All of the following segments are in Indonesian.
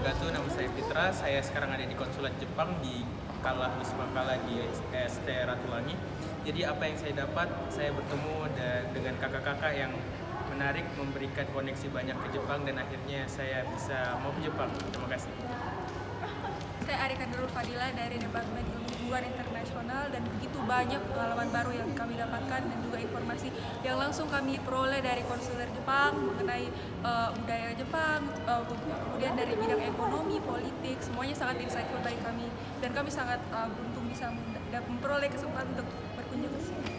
wabarakatuh. Nama saya Fitra. Saya sekarang ada di konsulat Jepang di Wisma Kala di ST Ratulangi. Jadi apa yang saya dapat, saya bertemu dengan kakak-kakak yang menarik, memberikan koneksi banyak ke Jepang, dan akhirnya saya bisa mau ke Jepang. Terima kasih. Saya Arika Nurul Fadila dari Departemen Ilmu Hubungan Internasional, dan begitu banyak pengalaman baru yang kami dapatkan dan juga informasi yang langsung kami peroleh dari konsuler Jepang mengenai budaya Jepang, kemudian dari bidang ekonomi, politik, semuanya sangat insightful bagi kami, dan kami sangat beruntung bisa memperoleh kesempatan untuk berkunjung ke sini.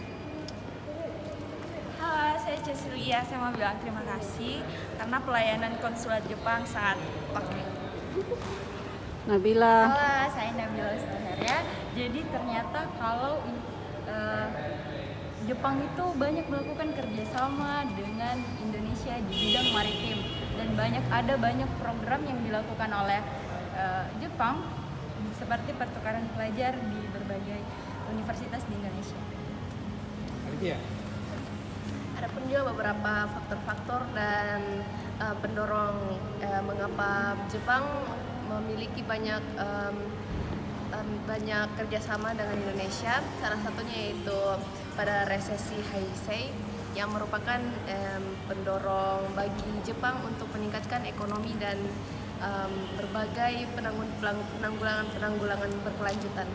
Halo, saya Cecilia. Saya mau bilang terima kasih karena pelayanan konsulat Jepang sangat oke. Nabila. Halo, saya Nabila Ustazaria. Jadi ternyata kalau Jepang itu banyak melakukan kerjasama dengan Indonesia di bidang maritim, dan ada banyak program yang dilakukan oleh Jepang seperti pertukaran pelajar di berbagai universitas di Indonesia. Ada pun juga beberapa faktor-faktor dan pendorong mengapa Jepang memiliki banyak kerjasama dengan Indonesia. Salah satunya yaitu pada resesi Heisei yang merupakan pendorong bagi Jepang untuk meningkatkan ekonomi dan berbagai penanggulangan berkelanjutan.